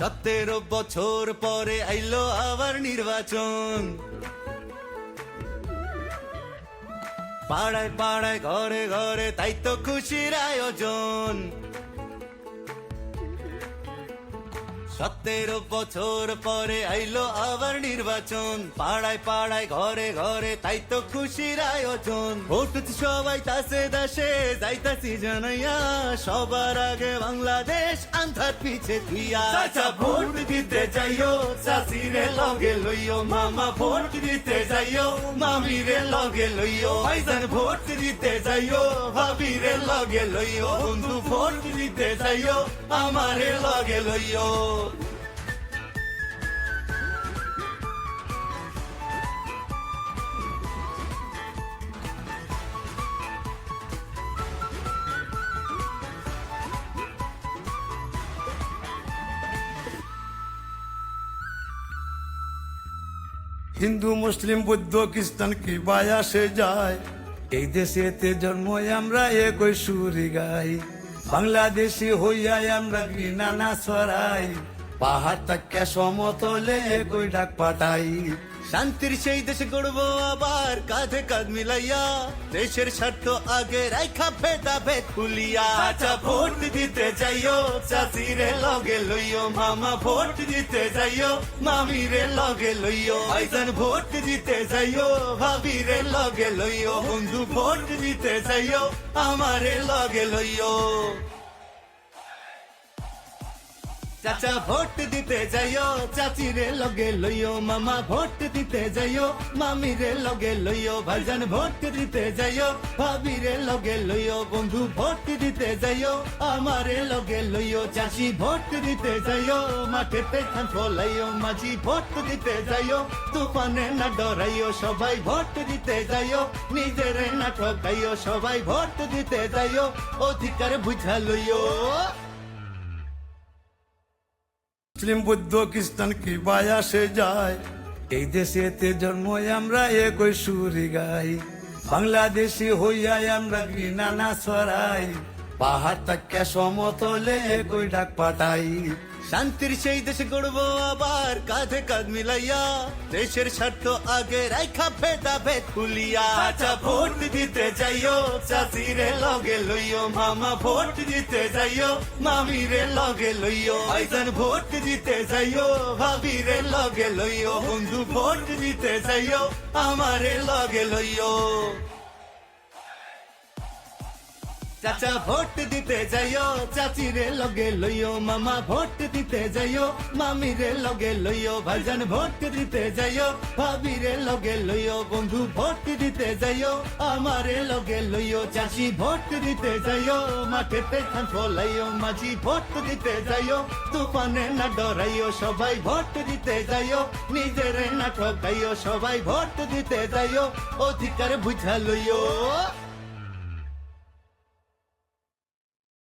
17 বছর পরে আইলো আবার নির্বাচন। পাড়ায় পাড়ায় ঘরে ঘরে তাই তো খুশির আয়োজন। 17 বছর পরে আইলো আবার নির্বাচন। পাড়ায় পাড়ায় ঘরে ঘরে তাই তো খুশির আয়োজন। ভোট সবাই তাসে দাসে যাইতাছি জানাইয়া, সবার আগে বাংলাদেশ আন্ধার পিছে থুইয়া। চাচা ভোট দিতে যাইও, চাচিরে লগে লইও, মামা ভোট দিতে যাইও, মামিরে লগে লইও। ভাইজান ভোট দিতে যাইও, ভাবিরে লগে লইও, বন্ধু ভোট দিতে যাইও, আমারে লগে লইও। হিন্দু মুসলিম বৌদ্ধ খ্রিস্টান কি বায়াসে যায়, এই দেশেতে জন্ম আমরা একই সুরি গাই। বাংলাদেশি হইয়া আমরা ঘৃণা না ছড়াই, পাহাড় তাকে সমতলে একই ডাক পাঠাই। শান্তির সেই দেশ গড়বো আবার কাঁধে কাঁধ মিলাইয়া, দেশের স্বার্থ আগে রাইখা ভেদা ভেদ খুলিয়া। চাচা ভোট দিতে যাইও, চাচিরে লগে লইও, মামা ভোট দিতে যাইও, মামিরে লগে লইও। ভাইজান ভোট দিতে যাইও, ভাবিরে লগে লইও, বন্ধু ভোট দিতে যাইও, আমারে লগে লইও। চাচা ভোট দিতে যাইও, চাচিরে লগে লইও, মামা ভোট দিতে যাইও, মামিরে লগে লইও। ভাইজান ভোট দিতে যাইও, ভাবিরে লগে লইও, বন্ধু ভোট দিতে যাইও, আমারে লগে লইও। চাষি ভোট দিতে যাইও, মাঠেতে ধান ফলাইও, মাঝি ভোট দিতে যাইও, তুফানে না ডরাইও। সবাই ভোট দিতে যাইও, নিজেরে না ঠকাইও, সবাই ভোট দিতে যাইও, অধিকার বুঝা লইও। মুসলিম বৌদ্ধ খ্রিস্টান কি বায়াসে যায়, এই দেশেতে জন্ম আমরা একই সুরি গাই। বাংলাদেশি হইয়া আমরা ঘৃণা না ছড়াই, পাহাড় তাকে সমতলে একই ডাক পাঠাই। শান্তির সেই দেশ গড়বো আবার কাঁধে কাঁধ মিলাইয়া, দেশের স্বার্থ আগে রাইখা ভেদা ভেদ খুলিয়া। চাচা ভোট দিতে যাইও, চাচিরে লগে লইও, মামা ভোট দিতে যাইও, মামিরে লগে লইও। ভাইজান ভোট দিতে যাইও, ভাবিরে লগে লইও, বন্ধু ভোট দিতে যাইও, আমারে লগে লইও। চাচা ভোট দিতে যাইও, চাচিরে লগে লইও, মামা ভোট দিতে যাইও, মামিরে লগে লইও। ভাইজান ভোট দিতে যাইও, ভাবিরে লগে লইও, বন্ধু ভোট দিতে যাইও, আমারে লগে লইও। চাষি ভোট দিতে যাইও, মাঠেতে ধান ফলাইও, মাঝি ভোট দিতে যাইও, তুফানে না ডরাইও। সবাই ভোট দিতে যাইও, নিজেরে না ঠকাইও, সবাই ভোট দিতে যাইও, অধিকার বুঝা লইও।